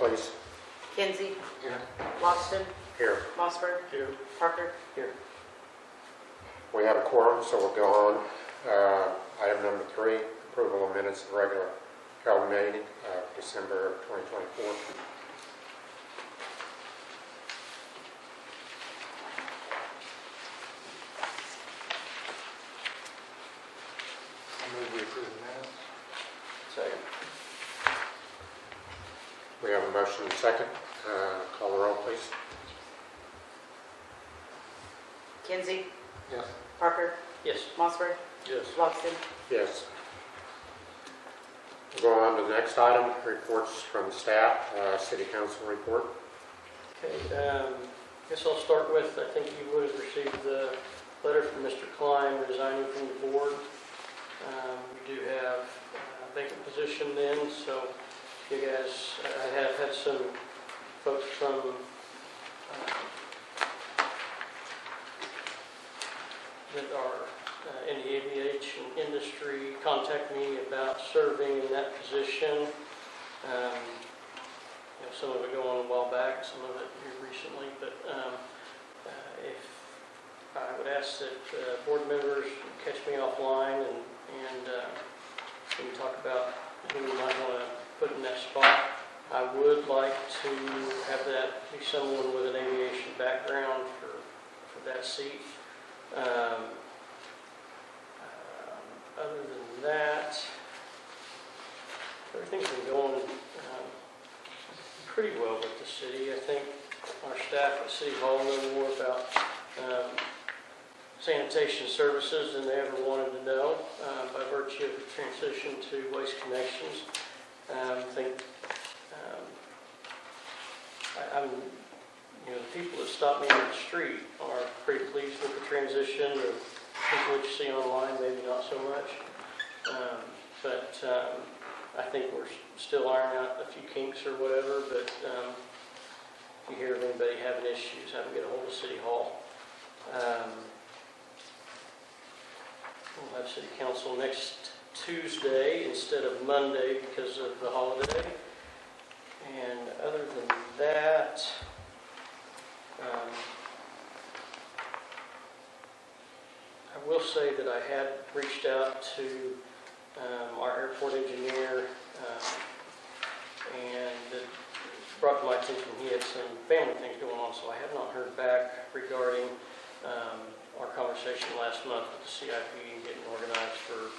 please. Kinsey. Here. Loxton. Here. Mossberg. Here. Parker. Here. We have a quorum, so we'll go on. Item number 3, approval of minutes of regular Calvin meeting, December 2024. I move we approve the minutes. Second. We have a motion and second. Call the roll, please. Kinsey. Yes. Parker. Yes. Mossberg. Yes. Loxton. Yes. We'll go on to the next item, reports from staff, city council report. Okay, guess I'll start with, I think you would have received the letter from Mr. Klein resigning from the board. We do have a vacant position then, so you guys, I have had some folks from that are in the aviation industry contact me about serving in that position. Some of it going a while back, some of it here recently, but if I would ask that board members catch me offline and we can talk about who we might want to put in that spot. I would like to have that be someone with an aviation background for that seat. Other than that, everything's been going pretty well with the city. I think our staff at City Hall know more about sanitation services than they ever wanted to know by virtue of the transition to Waste Connections. I think the people that stop me on the street are pretty pleased with the transition. The people that you see online, maybe not so much. But I think we're still ironing out a few kinks or whatever, but if you hear of anybody having issues, have them get a hold of City Hall. We'll have City Council next Tuesday instead of Monday because of the holiday. And other than that, I will say that I had reached out to our airport engineer and it brought to my attention he had some family things going on, so I have not heard back regarding our conversation last month with the CIP and getting organized for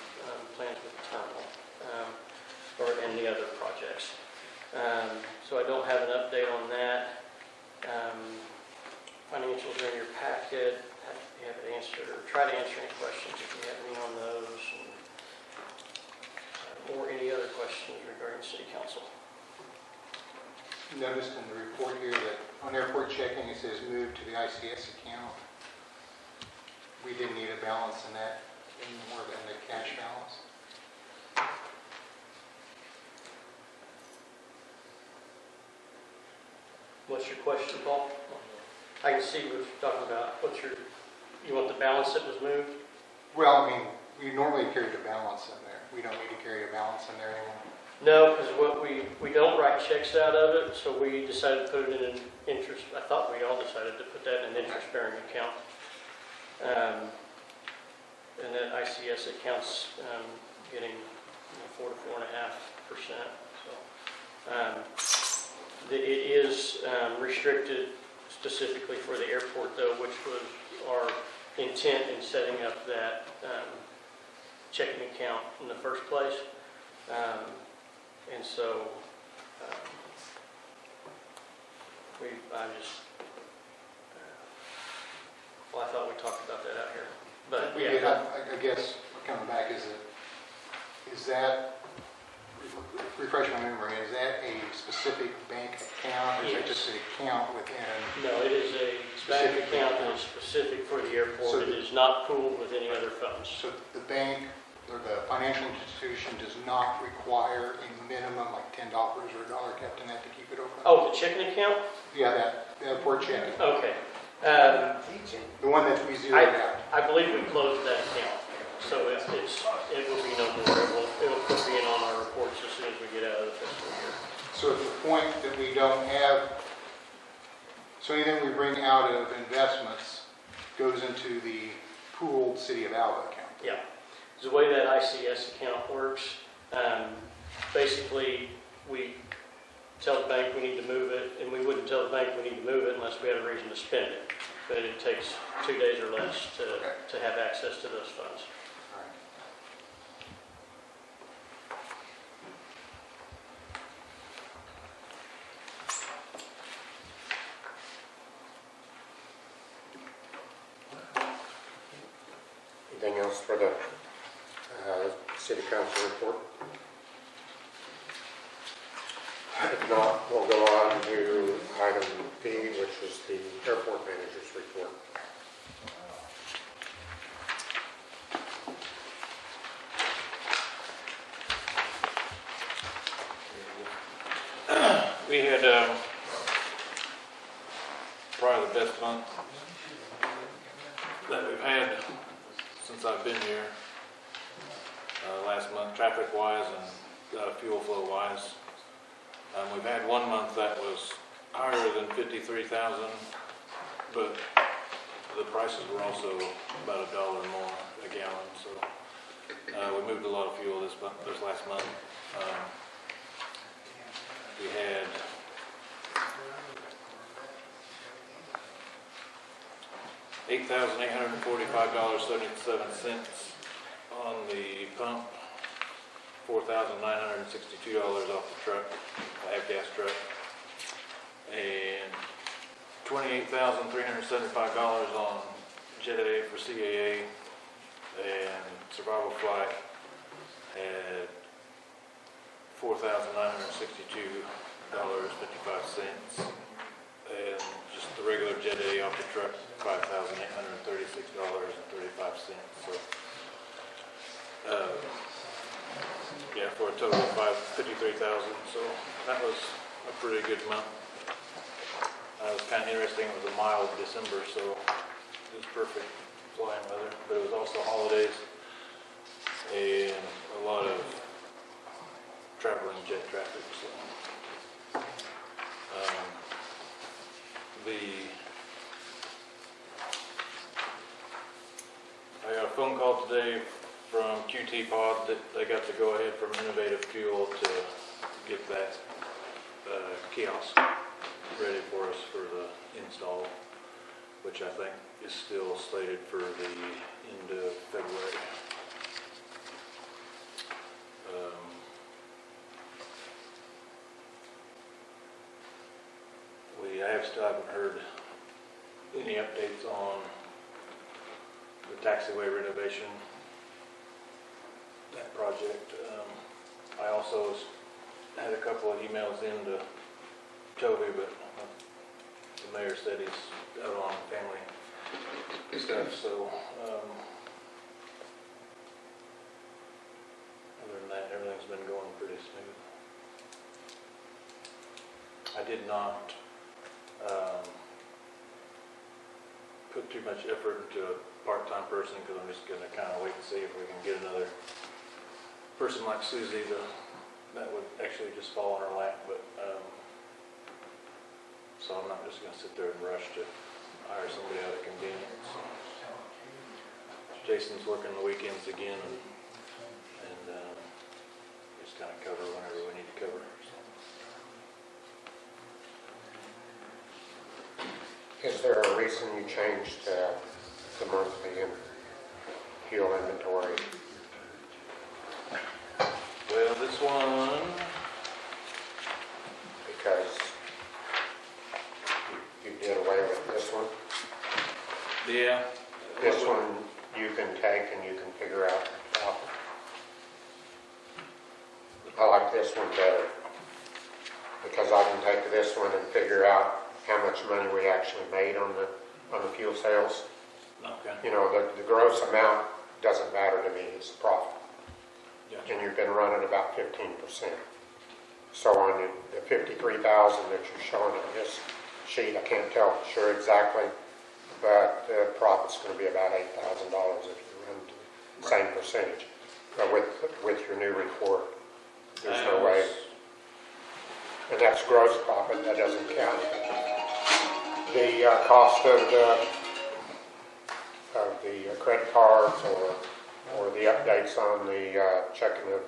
plans with the terminal and the other projects. So I don't have an update on that. Financials are in your packet. You have to answer or try to answer any questions if you have any on those, or any other questions regarding City Council. Noticed in the report here that on airport checking it says move to the ICS account. We didn't need a balance in that anymore than the cash balance. What's your question, Paul? I can see what you're talking about. You want the balance that was moved? Well, I mean, we normally carry the balance in there. We don't need to carry a balance in there anymore. No, because we don't write checks out of it, so we decided to put it in an interest. I thought we all decided to put that in an interest-bearing account. And that ICS account's getting 4 to 4.5%. So it is restricted specifically for the airport, though, which was our intent in setting up that checking account in the first place. And so I thought we talked about that out here. But We yeah, did. I guess coming back, is that, refresh my memory, is that a specific bank account, or is it just an account within? no, it is a bank account that is specific for the airport. So it is not pooled with any other funds. So the bank or the financial institution does not require a minimum like $10 or $1 kept in that to keep it open? Oh, the checking account? Yeah, that airport checking. Okay. The one that we zeroed out. I believe we closed that account, so it will be no more. It will be in on our reports as soon as we get out of the fiscal year. So if point that we don't have, so anything we bring out of investments goes into the pooled City of Alva account? Yeah. The way that ICS account works, basically, we tell the bank we need to move it, and we wouldn't tell the bank we need to move it unless we had a reason to spend it. But it takes 2 days or less to have access to those funds. Anything else for the city council report? If not, we'll go on to item B, which is the airport manager's report. We had probably the best month that we've had since I've been here. Last month, traffic-wise and fuel flow-wise. We've had 1 month that was higher than 53,000, but the prices were also about $1 more a gallon. So we moved a lot of fuel this last month. We had $8,845.77 on the pump, $4,962 off the truck, the gas truck, and $28,375 on Jet A for CAA, and survival flight had $4,962.55, and just the regular Jet A off the truck, $5,836.35. So, yeah, for a total of $53,000. So that was a pretty good month. It was kind of interesting. It was a mild December, so it was perfect flying weather. But it was also holidays and a lot of traveling jet traffic. So I got a phone call today from QT Pod that they got to go ahead from Innovative Fuel to get that kiosk ready for us for the install, which I think is still slated for the end of February. I still haven't heard any updates on the taxiway renovation, that project. I also had a couple of emails into Toby, but the mayor said he's out on family stuff, so other than that, everything's been going pretty smooth. I did not put too much effort into a part-time person because I'm just going to kind of wait and see if we can get another person like Susie that would actually just fall on her lap. But so I'm not just going to sit there and rush to hire somebody out of convenience. Jason's working the weekends again, and just kind of cover whenever we need to cover. Is there a reason you changed the monthly fuel inventory? Well, this one, Because you did away with this one. yeah. This one you can take and you can figure out. I like this one better because I can take this one and figure out how much money we actually made on the fuel sales. Okay. You know, the gross amount doesn't matter to me, it's the profit. Gotcha. And you've been running about 15%. So on the 53,000 that you're showing on this sheet, I can't tell for sure exactly, but the profit's going to be about $8,000 if you run the same percentage. But with your new report, there's no way. and that's gross profit, that doesn't count the cost of the credit cards or the updates on the checking of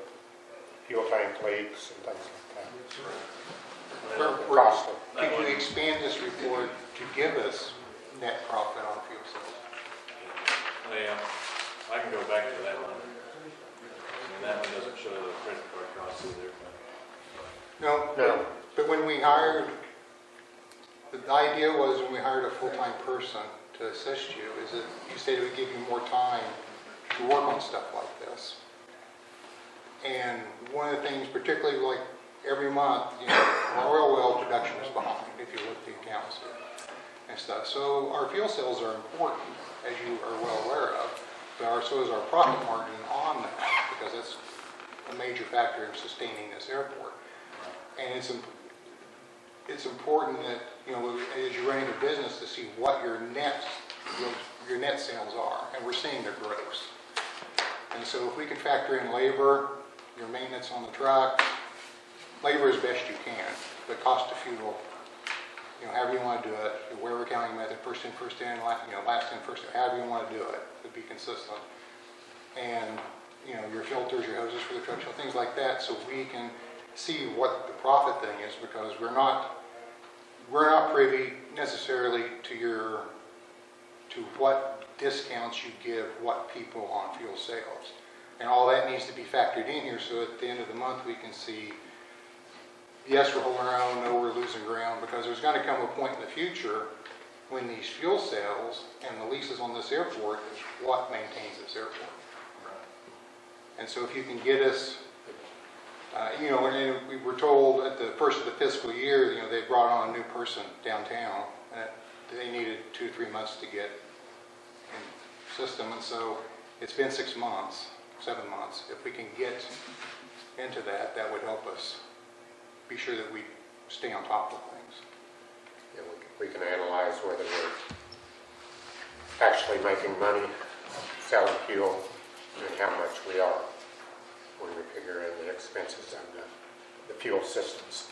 fuel tank leaks and things like that. The cost of, Could you expand this report to give us net profit on fuel sales? Yeah, I can go back to that one. And that one doesn't show the credit card costs either. No. But when we hired, the idea was when we hired a full-time person to assist you, is that you said it would give you more time to work on stuff like this. And one of the things, particularly like every month, our oil well production is behind, if you look at the accounts and stuff. So our fuel sales are important, as you are well aware of, but so is our profit margin on that, because that's a major factor in sustaining this airport. And it's important that, as you're running a business, to see what your net sales are, and we're seeing they're gross. And so if we can factor in labor, your maintenance on the truck, labor as best you can, the cost of fuel, however you want to do it, the where accounting method, first in, last in, first in, however you want to do it, to be consistent. And, your filters, your hoses for the truck, things like that, so we can see what the profit thing is, because we're not privy necessarily to what discounts you give what people on fuel sales. And all that needs to be factored in here, so at the end of the month we can see, yes, we're holding our own, no, we're losing ground, because there's going to come a point in the future when these fuel sales and the leases on this airport is what maintains this airport. And so if you can get us, and we were told at the first of the fiscal year, they brought on a new person downtown, and they needed 2-3 months to get in system, and so it's been 6 months, 7 months. If we can get into that, that would help us be sure that we stay on top of things. and we can analyze whether we're actually making money selling fuel and how much we are when we figure in the expenses of the fuel systems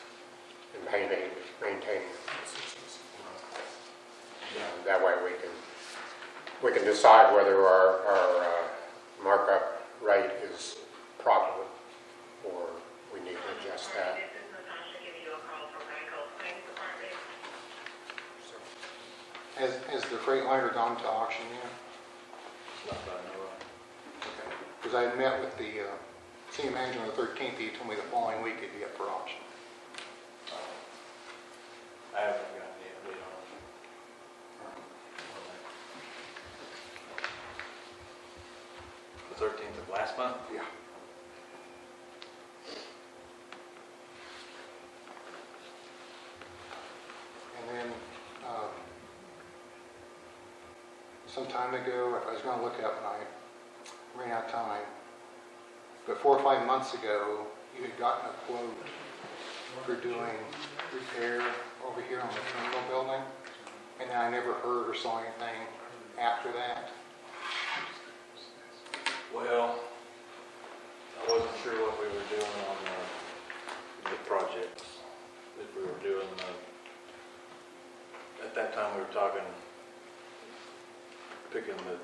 and maintaining the systems. That way we can decide whether our markup rate is proper or we need to adjust that. Has the Freightliner gone to auction yet? Not that I know of. Because I had met with the senior manager on the 13th, he told me the following week it'd be up for auction. I haven't gotten the update on it. The 13th of last month? Yeah. And then, some time ago, I was going to look it up and I ran out of time, but 4 or 5 months ago, you had gotten a quote for doing repair over here on the terminal building, and then I never heard or saw anything after that. Well, I wasn't sure what we were doing on the projects. If we were doing at that time we were picking the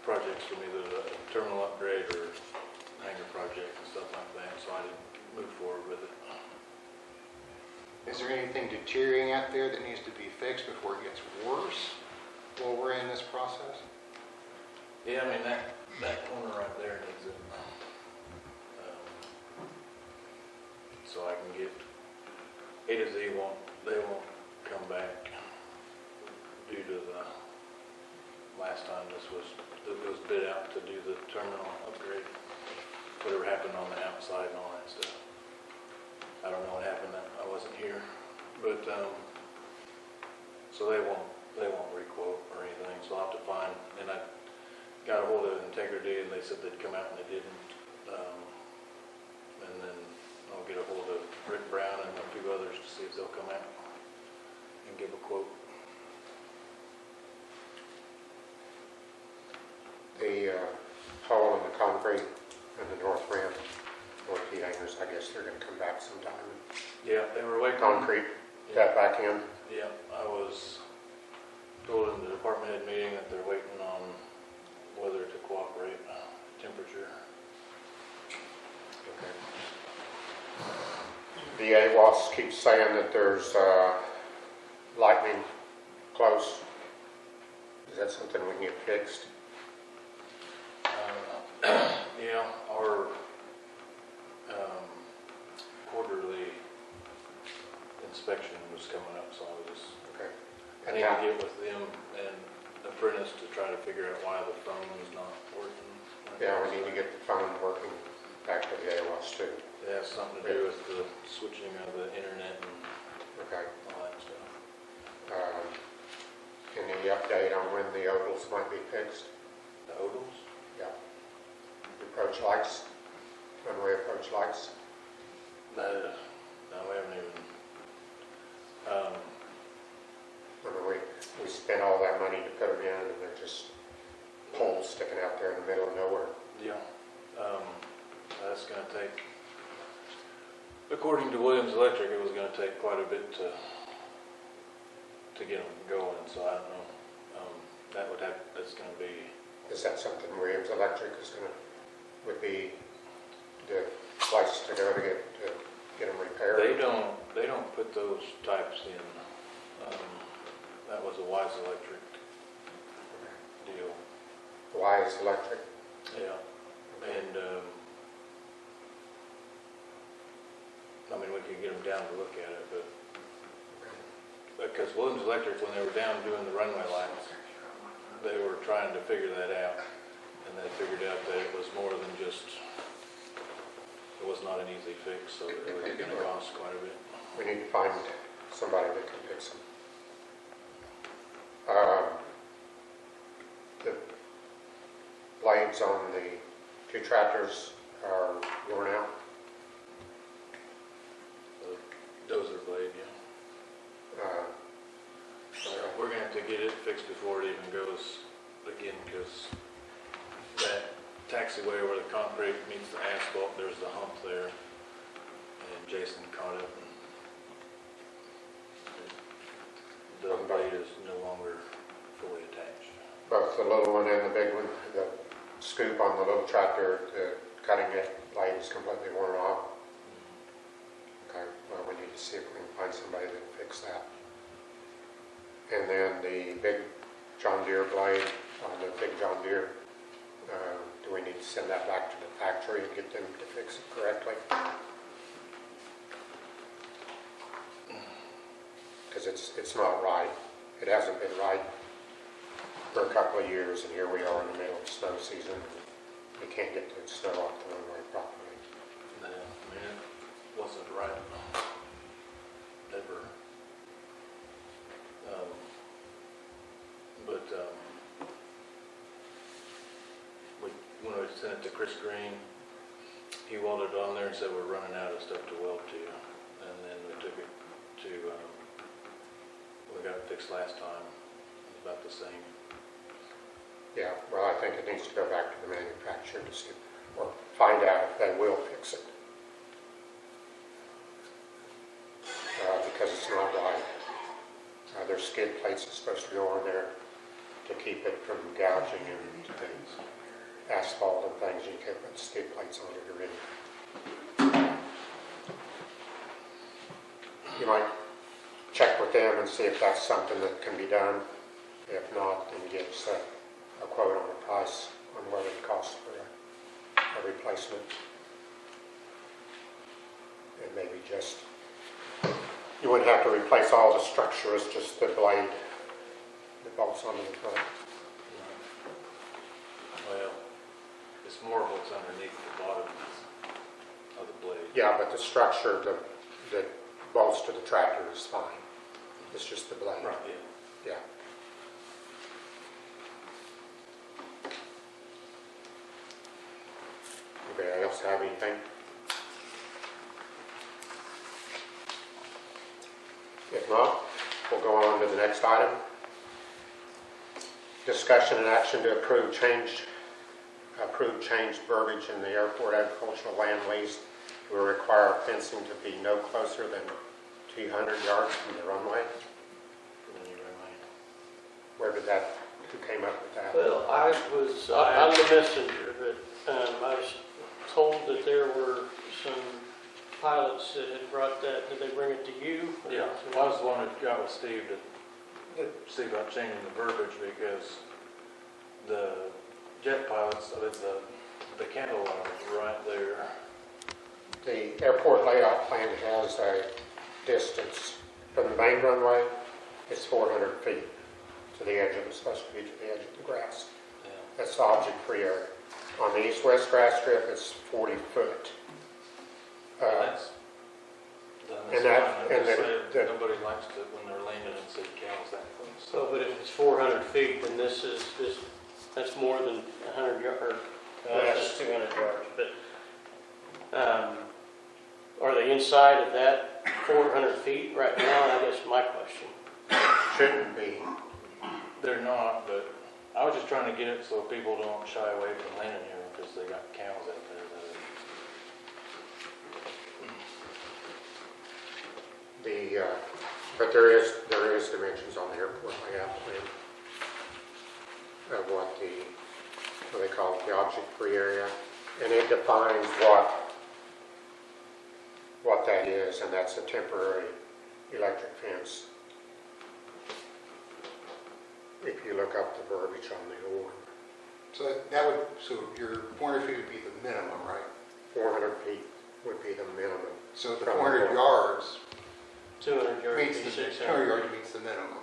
projects from either the terminal upgrade or hangar project and stuff like that, so I didn't move forward with it. Is there anything deteriorating out there that needs to be fixed before it gets worse while we're in this process? Yeah, I mean, that corner right there needs it. So I can get A to Z they won't come back due to the last time it was bid out to do the terminal upgrade. Whatever happened on the outside and all that stuff. I don't know what happened. I wasn't here, but so they won't requote or anything. So I'll have to find. And I got a hold of Integrity, and they said they'd come out, and they didn't. And then I'll get a hold of Rick Brown and a few others to see if they'll come out and give a quote. The hole in the concrete in the north rim, north heat hangar, is I guess they're gonna come back sometime. Yeah, they were waiting. Concrete, that back in. Yeah, I was told in the department head meeting that they're waiting on weather to cooperate, temperature. Okay. The AWAS keeps saying that there's lightning close. Is that something we can get fixed? Yeah, our quarterly inspection was coming up, so I was just, Okay. I need to get with them and Apprentice to try to figure out why the phone is not working. Yeah, we need to get the phone working back to the AWAS too. It has something to do with the switching of the internet and Okay. all that stuff. Any update on when the odals might be fixed? The odals? Yeah. Approach lights, runway approach lights. No, we haven't even, I mean, we spent all that money to put them in and they're just poles sticking out there in the middle of nowhere. yeah, that's gonna take, according to Williams Electric, it was gonna take quite a bit to get them going, so I don't know. That's gonna be, Is that something Williams Electric would be the place to go to get them repaired? they don't put those types in. That was a Wise Electric deal. Wise Electric? Yeah, and, I mean, we could get them down to look at it, but because Williams Electric, when they were down doing the runway lights, they were trying to figure that out, and they figured out that it was more than just, it was not an easy fix, so it was going to cost quite a bit. We need to find somebody that can fix them. The blades on the two tractors are worn out. The dozer blade, yeah. We're going to have to get it fixed before it even goes again, because that taxiway where the concrete meets the asphalt, there's the hump there, and Jason caught it, and the blade is no longer fully attached. Both the little one and the big one, the scoop on the little tractor, the cutting edge blade is completely worn off. Okay, well, we need to see if we can find somebody that can fix that. And then the big John Deere blade on the big John Deere, do we need to send that back to the factory and get them to fix it correctly? Because it's not right. It hasn't been right for a couple of years, and here we are in the middle of snow season. We can't get the snow off the runway properly. No, I mean, it wasn't right ever. When we sent it to Chris Green, he welded it on there and said we're running out of stuff to weld to. And then we took it to, we got it fixed last time. It was about the same. Yeah, well, I think it needs to go back to the manufacturer to see, or find out if they will fix it. Because it's not right. Their skid plates are supposed to go on there to keep it from gouging and things. Asphalt and things, you can't put skid plates on it already. You might check with them and see if that's something that can be done. If not, then give us a quote on the price on what it costs for a replacement. And maybe just, you wouldn't have to replace all the structure, it's just the blade that bolts onto the front. Well, it's more what's underneath the bottom of the blade. Yeah, but the structure that bolts to the tractor is fine. It's just the blade. Right, yeah. Yeah. Anybody else have anything? If not, we'll go on to the next item. Discussion and action to approve changed verbiage in the airport agricultural land lease will require fencing to be no closer than 200 yards from the runway. From the new runway. Where did that, who came up with that? Well, I'm the messenger, but I was told that there were some pilots that had brought that. Did they bring it to you? Yeah, I was the one that got with Steve to see about changing the verbiage because the jet pilots, the candle was right there. The airport layout plan has a distance from the main runway, it's 400 feet to the edge of, it's supposed to be to the edge of the grass. Yeah. That's the object-free area. On the east-west grass strip, it's 40 foot. That's and that- fine. and I just that- say nobody likes to, when they're landing and see cows that close. So, but if it's 400 feet, then that's more than 100 yards, that's 200 yards, but, are they inside of that 400 feet right now? I guess my question. Shouldn't be. They're not, but I was just trying to get it so people don't shy away from landing here because they got cows out there that But there is dimensions on the airport layout plan of what they call it, the object-free area, and it defines what that is, and that's a temporary electric fence. If you look up the verbiage on the order, So your 400 feet would be the minimum, right? 400 feet would be the minimum. So the From the 400 door. yards 200 yards meets would be the 200 600. yards meets the minimum,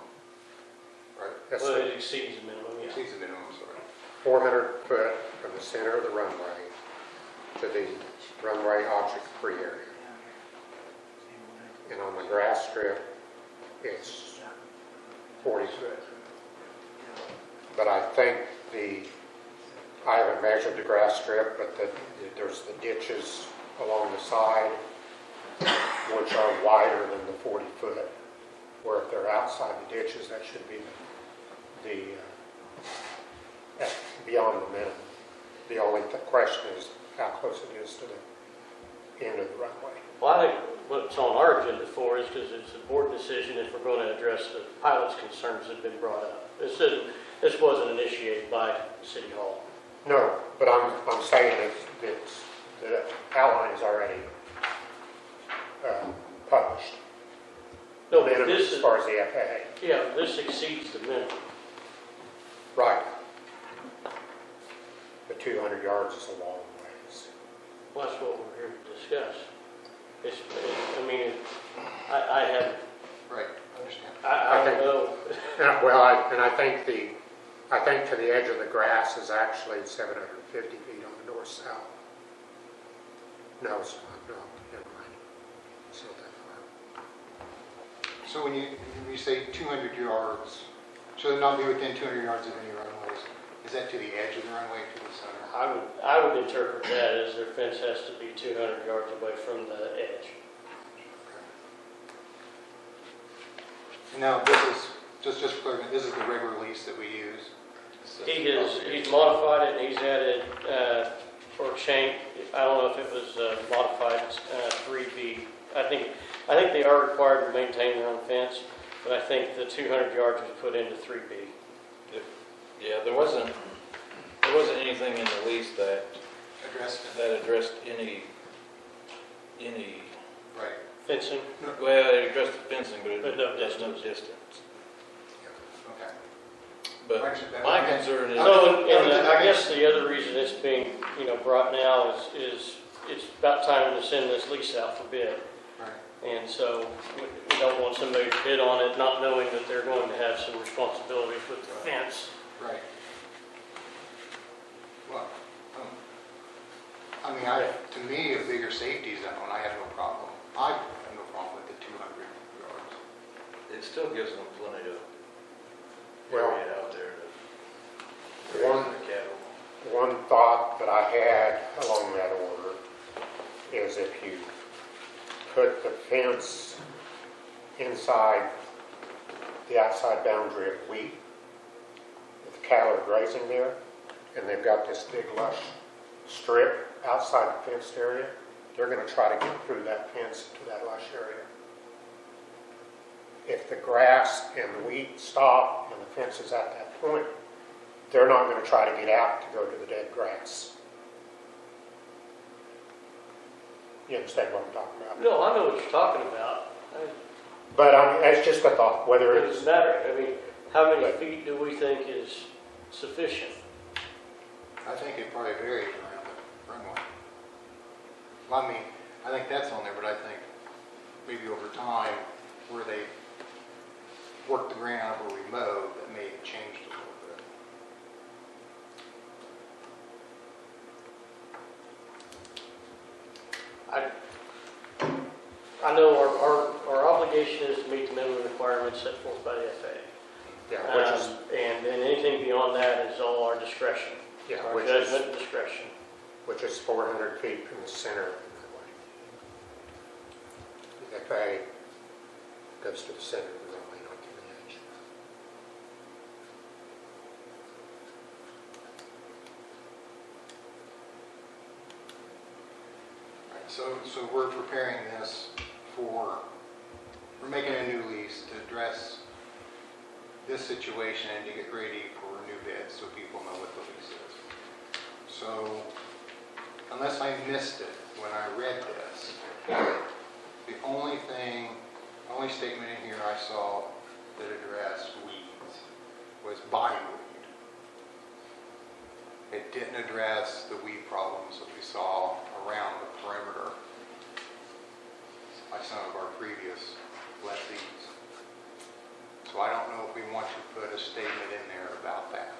right? That's Well, it exceeds the minimum, yeah. Exceeds the minimum, sorry. 400 foot from the center of the runway to the runway object-free area. And on the grass strip, it's 40 foot. But I think I haven't measured the grass strip, but there's the ditches along the side, which are wider than the 40 foot, where if they're outside the ditches, that should be that's beyond the minimum. The only question is how close it is to the end of the runway. Well, I think what's on our agenda for is because it's a board decision if we're going to address the pilot's concerns that have been brought up. This wasn't initiated by City Hall. No, but I'm saying the outline is already published. No, but Minimum this as is, far as the FAA. yeah, this exceeds the minimum. Right. The 200 yards is a long ways. Well, that's what we're here to discuss. I mean, I have, Right, I understand. I don't know. Well, I think to the edge of the grass is actually 750 feet on the north-south. No, it's not. No, never mind. It's not that far. So when you say 200 yards, so they'll not be within 200 yards of any runways, is that to the edge of the runway, to the center? I would interpret that as their fence has to be 200 yards away from the edge. And now this is, just for clarity, this is the regular lease that we use. He's modified it, and he's added, or changed, I don't know if it was modified 3B. I think they are required to maintain their own fence, but I think the 200 yards was put into 3B. Yeah, there wasn't anything in the lease that addressed any Right. Fencing? well, it addressed the fencing, but But no there's no distance. distance. Okay. But my concern is, So, and I guess the other reason it's being, brought now is it's about time to send this lease out for bid. Right. And so we don't want somebody to bid on it not knowing that they're going to have some responsibilities with the fence. Right. Well, to me, a bigger safety zone, I have no problem. I have no problem with the 200 yards. it still gives them plenty of Well, area out there to one- graze their cattle. One thought that I had along that order is if you put the fence inside the outside boundary of wheat, if the cattle are grazing there, and they've got this big lush strip outside the fenced area, they're gonna try to get through that fence to that lush area. If the grass and the wheat stop and the fence is at that point, they're not gonna try to get out to go to the dead grass. You understand what I'm talking about? No, I know what you're talking about. But it's just a thought, whether It it's, doesn't matter. I mean, how many feet do we think is sufficient? I think it probably varies around the runway. Well, I mean, I think that's on there, but I think maybe over time, where they work the ground where we mow, that may have changed a little bit. I know our obligation is to meet the minimum requirements set forth by the FAA. yeah, which is, And then anything beyond that is all our discretion, yeah, our which is, judgment and discretion. which is 400 feet from the center of the runway. The FAA goes to the center of the runway, not to the edge. Right, so we're preparing this we're making a new lease to address this situation and to get ready for new bids so people know what the lease is. So, unless I missed it when I read this, the only statement in here I saw that addressed weeds was bindweed. It didn't address the weed problems that we saw around the perimeter by some of our previous lessees. So I don't know if we want to put a statement in there about that.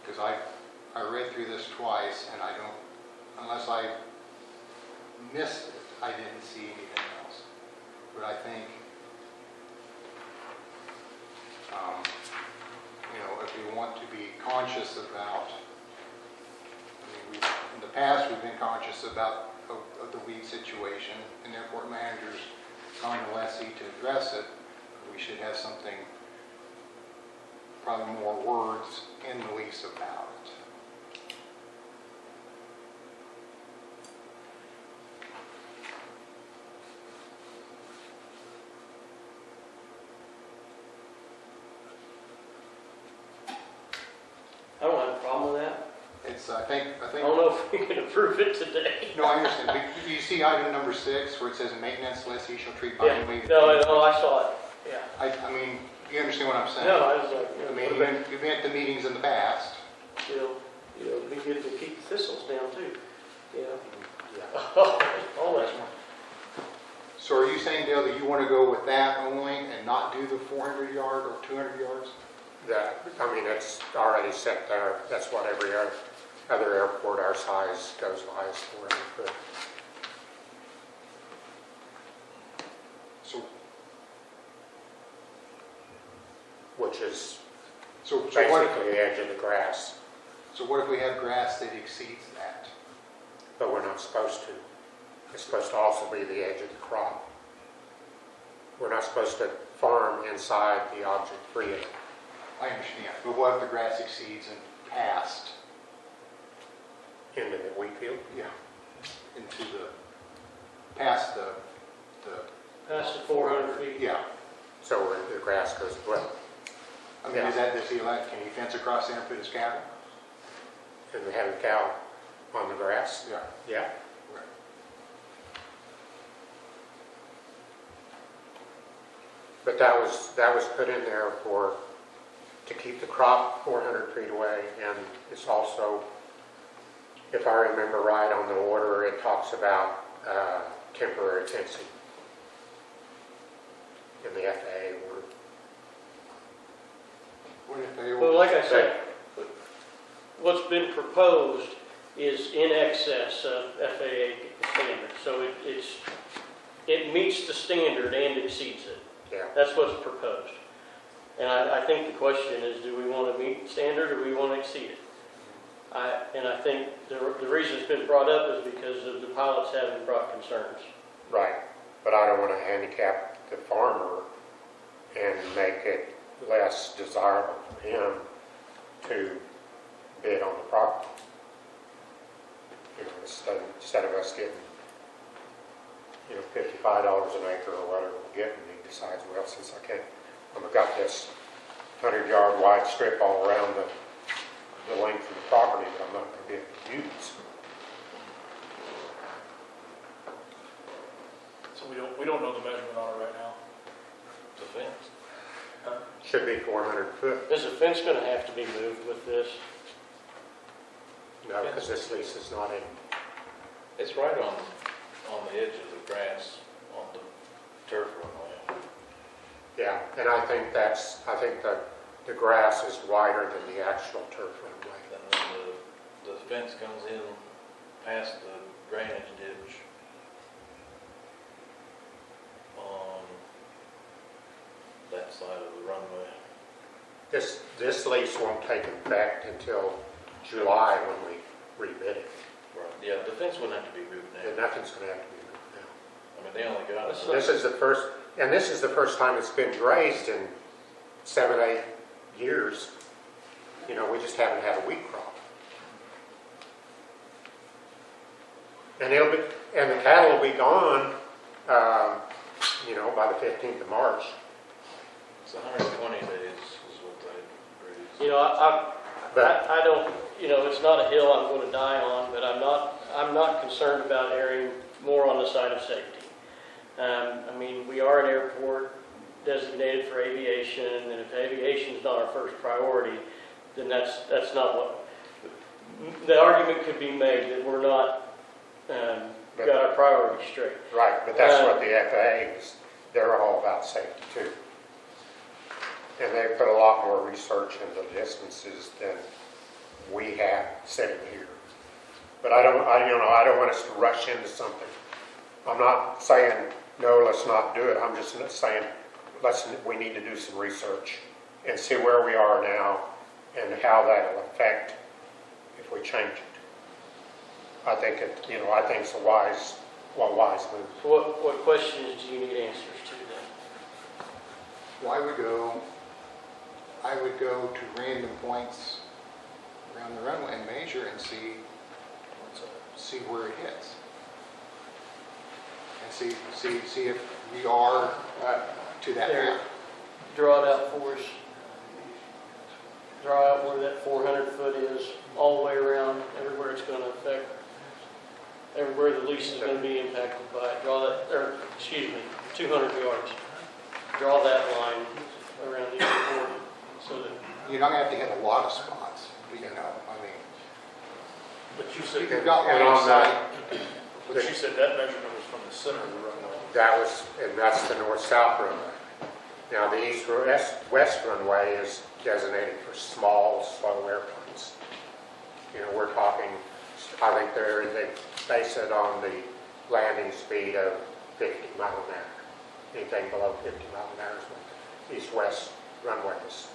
Because I read through this twice and I don't, unless I missed it, I didn't see anything else. But I think, if we want to be conscious about, in the past we've been conscious about of the weed situation, and airport managers telling the lessee to address it. We should have something, probably more words in the lease about it. I don't have a problem with that. It's, I think. I don't know if we can approve it today. No, I understand. But you see item number 6 where it says maintenance lessee shall treat Yeah. bindweed. No, I saw it. Yeah. I mean, you understand what I'm saying? No, I was like, I mean, you've been at the meetings in the past. it'd be good to keep the thistles down too. You know, Yeah. all that. So are you saying, Dale, that you want to go with that only and not do the 400 yard or 200 yards? It's already set there. That's what every other airport our size goes by is 400 foot. So, Which is so basically what, the edge of the grass, so what if we have grass that exceeds that? but we're not supposed to. It's supposed to also be the edge of the crop. We're not supposed to farm inside the object-free area. I understand. But what if the grass exceeds and past? Into the wheat field. Yeah. Past the Past the 400 feet. yeah. So where the grass goes well. I mean, does he can he fence across there and put his cattle? And we have a cow on the grass. Yeah. Yeah. Right. But that was put in there to keep the crop 400 feet away, and it's also, if I remember right on the order, it talks about temporary fencing in the FAA order. What if they Well, like I said, what's been proposed is in excess of FAA standard. So it meets the standard and exceeds it. Yeah. That's what's proposed. And I think the question is, do we want to meet standard or do we want to exceed it? I think the reason it's been brought up is because of the pilots having brought concerns. Right. But I don't want to handicap the farmer and make it less desirable for him to bid on the property. You know, instead of us getting, you know, $55 an acre or whatever we're getting, he decides, well, since I've got this 100-yard wide strip all around the length of the property that I'm not going to be able to use. So we don't know the measurement on it right now. The fence. Should be 400 foot. Is the fence gonna have to be moved with this? No, because this lease is not in. It's right on the edge of the grass on the turf runway. Yeah, and I think the grass is wider than the actual turf runway. And then the fence comes in past the drainage ditch on that side of the runway. This lease won't take effect until July when we rebid it. Right. Yeah, the fence wouldn't have to be moved And now. nothing's going to have to be moved now. I mean, they only got it. This is the first time it's been grazed in 7, 8 years. You know, we just haven't had a wheat crop. And the cattle will be gone, you know, by the 15th of March. It's 120 days is what they agreed. You know, I don't, you know, it's not a hill I'm going to die on, but I'm not concerned about erring more on the side of safety. I mean, we are an airport designated for aviation, and if aviation is not our first priority, then that's not what, the argument could be made that we're not got our priorities straight. Right, but that's what the FAA is. They're all about safety too. And they put a lot more research into distances than we have sitting here. But I don't want us to rush into something. I'm not saying, no, let's not do it. I'm just saying, we need to do some research and see where we are now and how that will affect if we change it. I think it's a wise move. So what questions do you need answers to then? Well, I would go to random points around the runway and measure and see where it hits. And see if we are to that There. map. Draw it out for us. Draw out where that 400 foot is, all the way around, everywhere it's going to affect, everywhere the lease is going to be impacted by it. Draw that, or excuse me, 200 yards. Draw that line around the airport so that. You're not going to have to hit a lot of spots, but I mean, But you said, you've got And line of on sight. but you said that measurement was from the center of the runway. That's the north-south runway. Now, the east-west runway is designated for small, slow airplanes. You know, we're talking, I think they base it on the landing speed of 50 mile an hour. Anything below 50 mile an hour is what the east-west runway is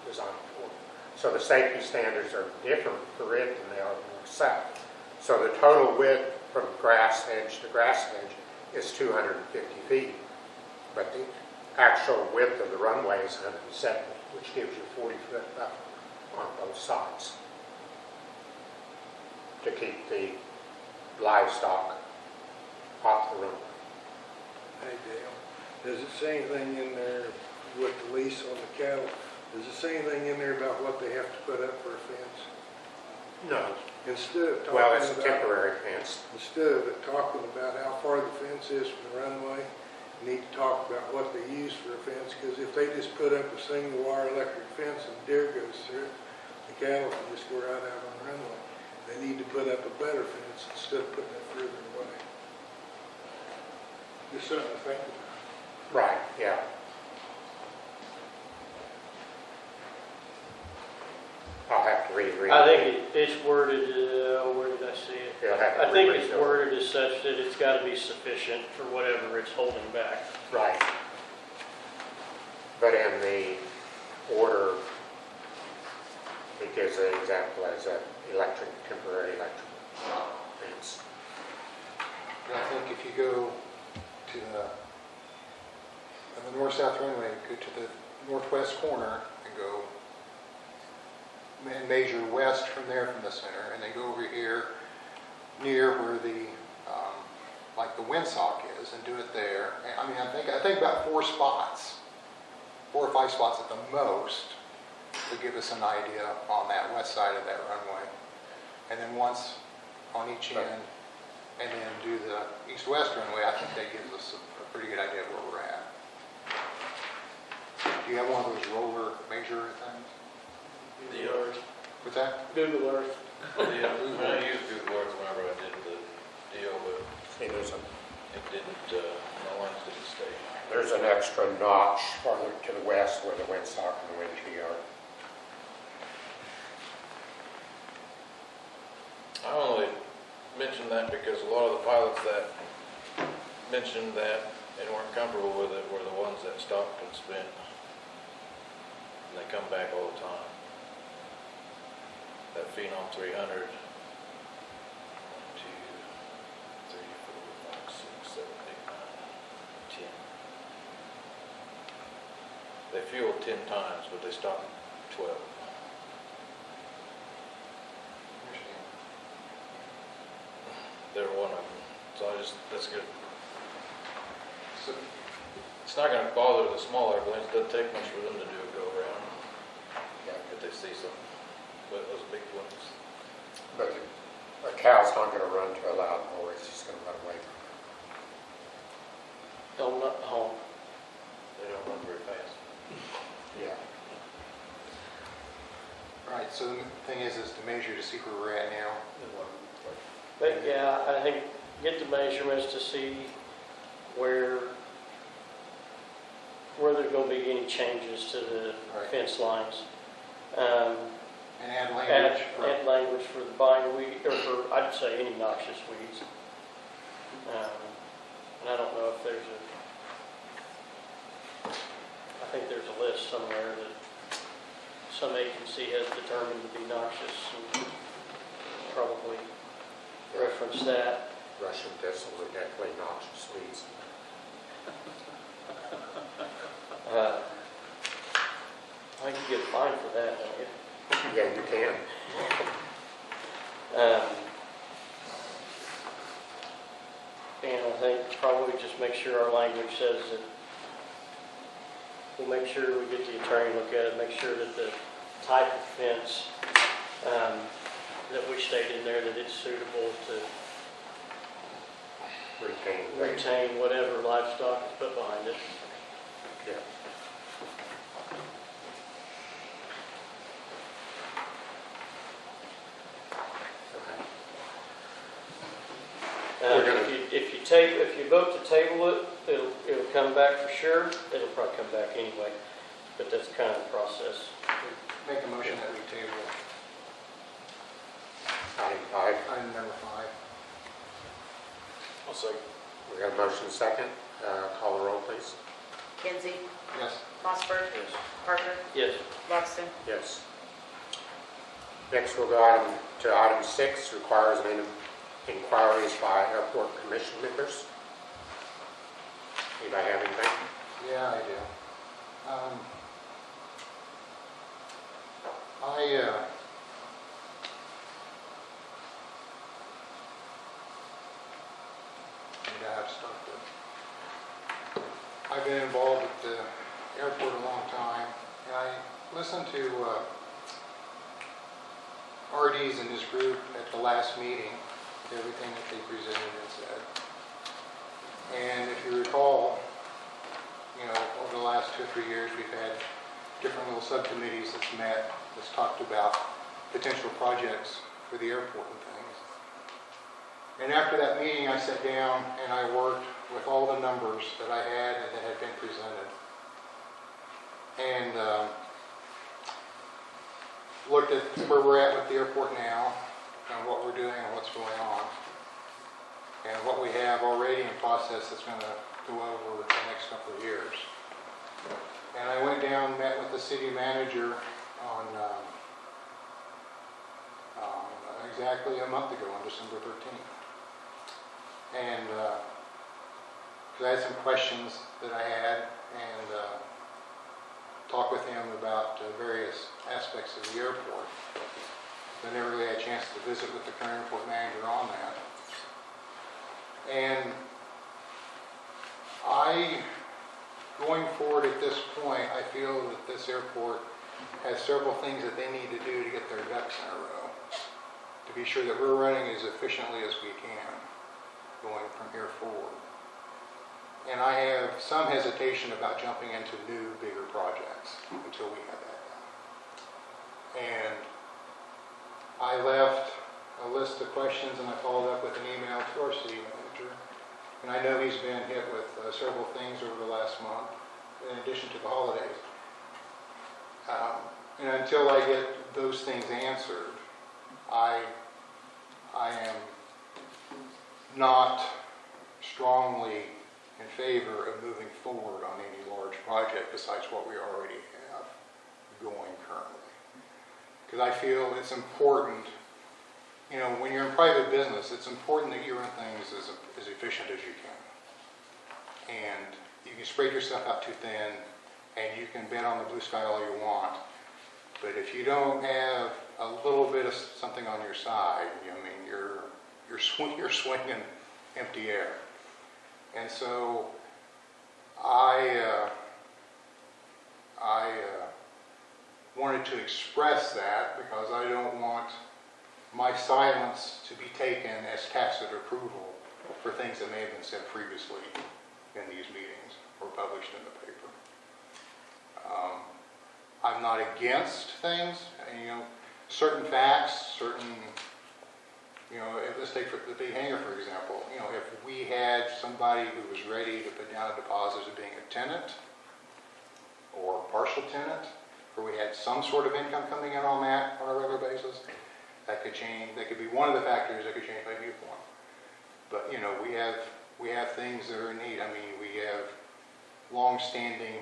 designed for. So the safety standards are different for it than they are north-south. So the total width from grass edge to grass edge is 250 feet. But the actual width of the runway is 170, which gives you 40 foot up on both sides to keep the livestock off the runway. Hey Dale, does it say anything in there with the lease on the cattle? Does it say anything in there about what they have to put up for a fence? No. Instead of talking Well, it's a about, temporary fence. instead of it talking about how far the fence is from the runway, you need to talk about what they use for a fence, because if they just put up a single wire electric fence and deer goes through it, the cattle can just go right out on the runway. They need to put up a better fence instead of putting it further away. Just something to think about. Right, yeah. I'll have to reread. I think it's worded, where did I see it? You'll have to I think reread it's it. worded as such that it's got to be sufficient for whatever it's holding back. Right. But in the order, it gives an example as a temporary electric fence. And I think if you go to on the north-south runway, go to the northwest corner and go measure west from there from the center, and then go over here near where the, like the windsock is, and do it there. And, I mean, I think about 4 spots, 4 or 5 spots at the most, to give us an idea on that west side of that runway. And then once on each end, and then do the east-west runway. I think that gives us a pretty good idea of where we're at. Do you have one of those roller measure things? The Earth. What's that? Google Earth. Yeah, I used Google Earth whenever I did the deal, but See, it didn't, my lines didn't stay. there's an extra notch farther to the west where the windsock and the wind tree are. I only mentioned that because a lot of the pilots that mentioned that and weren't comfortable with it were the ones that stopped and spent. And they come back all the time. That Phenom 300, 1, 2, 3, 4, 5, 6, 7, 8, 9, 10. They fueled 10 times, but they stopped 12. They're one of them. So that's good. So, It's not going to bother the smaller airplanes. It doesn't take much for them to do a go around if they see something. But those big ones, But a cow's not going to run to a loud noise, it's just going to run away from Don't nut the home. they don't run very fast. it. Yeah. right, so the thing is to measure to see where we're at now. But yeah, I think get the measurements to see where there's going to be any changes to the Right. fence lines. And add language. Add language for the bindweed, or for, I'd say, any noxious weeds. And I don't know if there's I think there's a list somewhere that some agency has determined to be noxious, and probably reference that. Russian thistles are definitely noxious weeds. I think you get fined for that, don't you? Yeah, you can. And I think probably just make sure our language says that we'll make sure we get the attorney to look at it, make sure that the type of fence that we state in there, that it's suitable to retain whatever livestock is put behind it. Yeah. We're gonna- If you vote to table it, it'll come back for sure. It'll probably come back anyway, but that's kind of the process. Make a motion that we table Item 5. item number 5. I'll say, We got a motion second. Call the roll, please. Kinsey, Yes. Mossberg, yes. Parker, Yes. Loxton, Yes. Next, we'll go to item 6, requires inquiries by airport commission members. Anybody have anything? Yeah, I do. I have to start this. I've been involved with the airport a long time, and I listened to RDs in this group at the last meeting, everything that they presented and said. And if you recall, over the last 2 or 3 years, we've had different little subcommittees that's met, that's talked about potential projects for the airport and things. And after that meeting, I sat down and I worked with all the numbers that I had and that had been presented. And looked at where we're at with the airport now, and what we're doing and what's going on, and what we have already in process that's going to go over the next couple of years. And I went down, met with the city manager on exactly a month ago, on December 13th. And because I had some questions that I had, and talk with him about various aspects of the airport. I never really had a chance to visit with the current airport manager on that. And going forward at this point, I feel that this airport has several things that they need to do to get their ducks in a row, to be sure that we're running as efficiently as we can going from here forward. And I have some hesitation about jumping into new, bigger projects until we have that done. And I left a list of questions and I followed up with an email to our city manager. And I know he's been hit with several things over the last month, in addition to the holidays. And until I get those things answered, I am not strongly in favor of moving forward on any large project besides what we already have going currently. Because I feel it's important, you know, when you're in private business, it's important that you run things as efficient as you can. And you can spread yourself out too thin, and you can bet on the blue sky all you want. But if you don't have a little bit of something on your side, I mean, you're swinging empty air. And so I wanted to express that because I don't want my silence to be taken as tacit approval for things that may have been said previously in these meetings or published in the paper. I'm not against things, you know, certain facts, certain, you know, let's take the big hangar, for example. You know, if we had somebody who was ready to put down a deposit as being a tenant or partial tenant, or we had some sort of income coming in on that on a regular basis, that could change. That could be one of the factors that could change my viewpoint. But you know, we have things that are in need. I mean, we have long-standing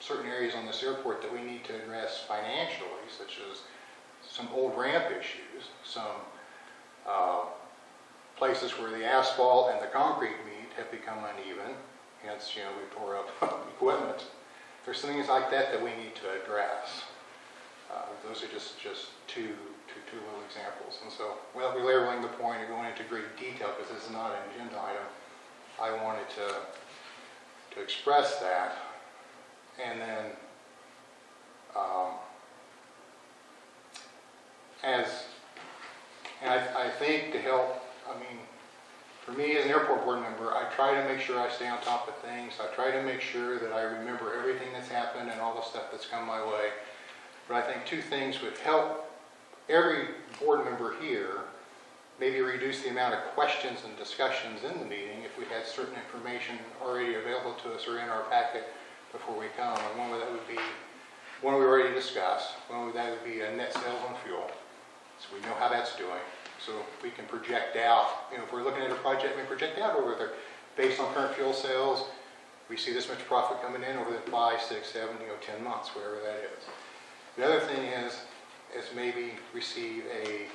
certain areas on this airport that we need to address financially, such as some old ramp issues, some places where the asphalt and the concrete meet have become uneven. Hence, you know, we tore up equipment. There's some things like that that we need to address. Those are just two little examples. And so, without belaboring the point or going into great detail, because this is not an agenda item, I wanted to express that. And then, I think to help, I mean, for me as an airport board member, I try to make sure I stay on top of things. I try to make sure that I remember everything that's happened and all the stuff that's come my way. But I think two things would help every board member here maybe reduce the amount of questions and discussions in the meeting if we had certain information already available to us or in our packet before we come. And one that would be, one we already discussed, that would be a net sales on fuel. So we know how that's doing. So we can project out, you know, if we're looking at a project, we project out over there. Based on current fuel sales, we see this much profit coming in over the 5, 6, 7, 10 months, whatever that is. The other thing is maybe receive a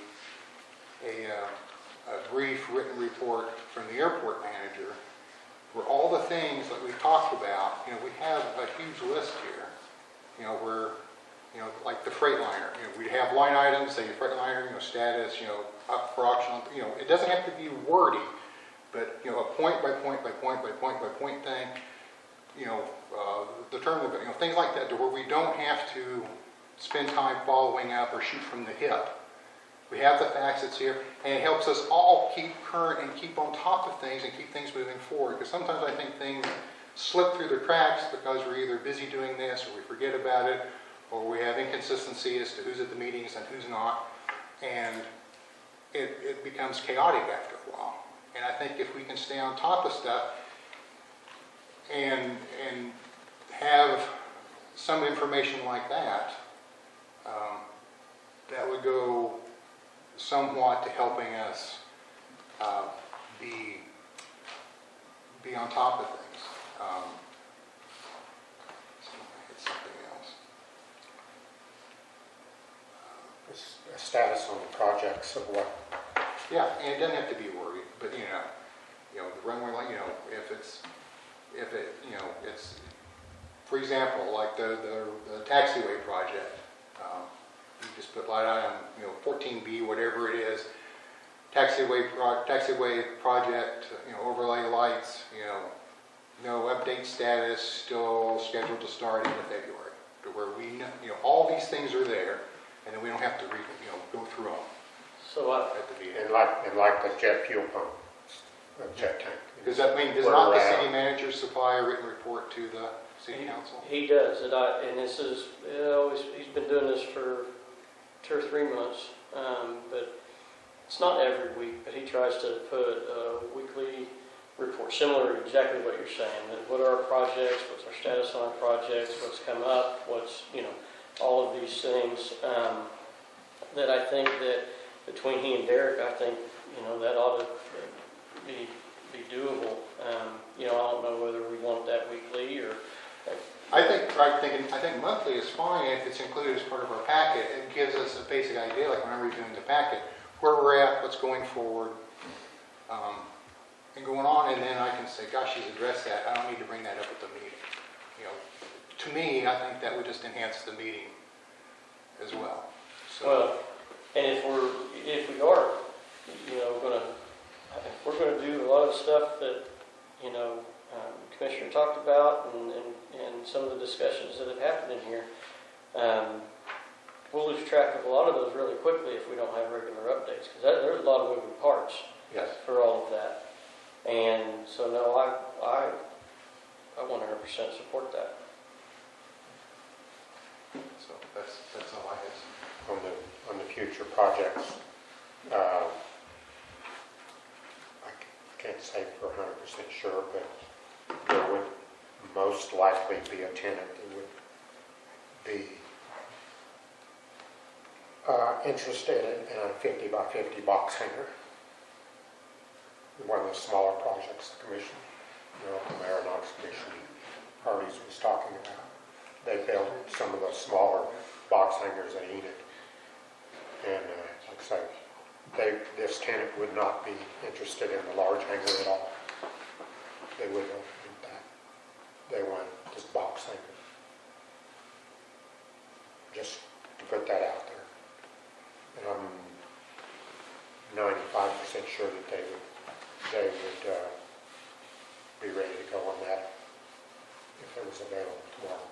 brief written report from the airport manager where all the things that we've talked about, you know, we have a huge list here, you know, where, you know, like the Freightliner, you know, we have line items, say Freightliner, you know, status, you know, up for auction, you know, it doesn't have to be wordy, but, you know, a point by point by point by point by point thing, you know, the terminal, you know, things like that, to where we don't have to spend time following up or shoot from the hip. We have the facts that's here, and it helps us all keep current and keep on top of things and keep things moving forward. Because sometimes I think things slip through the cracks because we're either busy doing this, or we forget about it, or we have inconsistency as to who's at the meetings and who's not, and it becomes chaotic after a while. And I think if we can stay on top of stuff and have some information like that, that would go somewhat to helping us be on top of things. It's something else. A status on the projects of what. Yeah, and it doesn't have to be wordy, but you know, the runway, like, you know, if it, you know, it's, for example, like the taxiway project. You just put light item, 14B, whatever it is, taxiway project, overlay lights, no update status, still scheduled to start in February. To where we know, all these things are there, and then we don't have to go through them So at the meeting. And like the jet fuel pump, jet tank. Does that mean, does not the city manager supply a written report to the city council? he does, and this is, he's been doing this for 2 or 3 months, but it's not every week, but he tries to put a weekly report, similar to exactly what you're saying, that what are our projects, what's our status on our projects, what's come up, what's, all of these things, that I think that between he and Derek, I think, that ought to be doable. I don't know whether we want that weekly or. I think monthly is fine if it's included as part of our packet. It gives us a basic idea, like when I'm reviewing the packet, where we're at, what's going forward, and going on, and then I can say, gosh, he's addressed that. I don't need to bring that up at the meeting. To me, I think that would just enhance the meeting as well. So, Well, and if we are, if we're gonna do a lot of stuff that, the Commissioner talked about and some of the discussions that have happened in here, we'll lose track of a lot of those really quickly if we don't have regular updates, because there's a lot of moving parts yes. for all of that. And so, no, I 100% support that. So that's all I have. On the future projects, I can't say for 100% sure, but there would most likely be a tenant that would be interested in a 50 by 50 box hanger. One of the smaller projects the commission, the Mayor and Ox Commission parties was talking about. They built some of the smaller box hangers at Enid. And like I say, this tenant would not be interested in the large hanger at all. They would not want that. They want this box hanger. Just to put that out there. And I'm 95% sure that they would be ready to go on that if it was available tomorrow.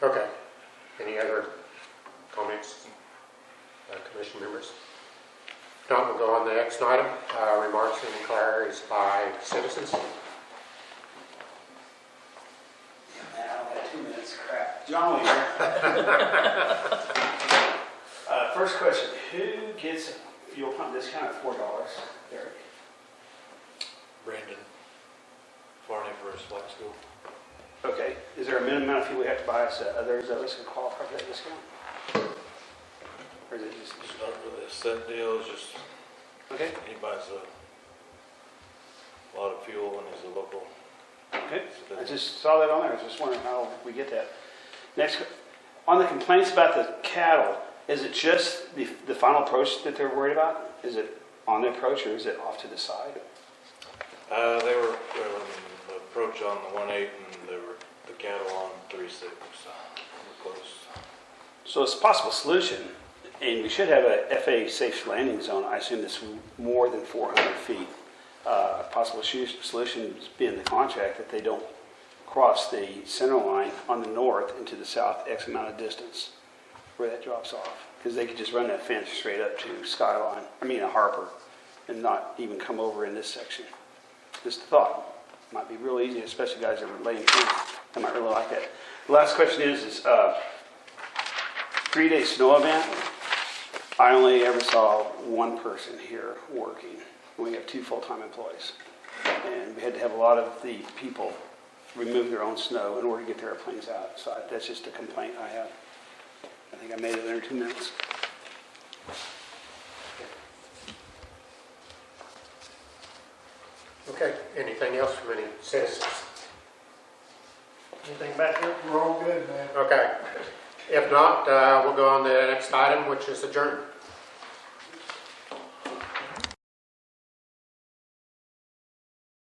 Okay. Any other comments, commission members? If not, we'll go on to the next item. Remarks and inquiries by citizens. Man, I got 2 minutes, crap. John Lee here. First question, who gets a fuel pump discount at $4, Derek? Brandon, Barney for his flex school. Okay, is there a minimum amount of fuel we have to buy so others at least can qualify for that discount? Or is it just? It's not really a set deal, it's just, Okay, he buys a lot of fuel and he's a local. okay. I just saw that on there, I was just wondering how we get that. Next, on the complaints about the cattle, is it just the final approach that they're worried about? Is it on the approach or is it off to the side? They were the approach on the 1.8 and they were the cattle on 3.6. We're close. So it's a possible solution, and we should have a FAA safe landing zone. I assume that's more than 400 feet. A possible solution is being the contract that they don't cross the center line on the north into the south X amount of distance where that drops off. Because they could just run that fence straight up to Skyline, Harper, and not even come over in this section. Just a thought. Might be real easy, especially guys that are laying fence. I might really like that. The last question is 3-day snow event. I only ever saw one person here working. We have 2 full-time employees. And we had to have a lot of the people remove their own snow in order to get their airplanes out. So that's just a complaint I have. I think I made it in 2 minutes. Okay. Anything else from any citizens? Anything back there? We're all good, man. Okay. If not, we'll go on to the next item, which is adjourned.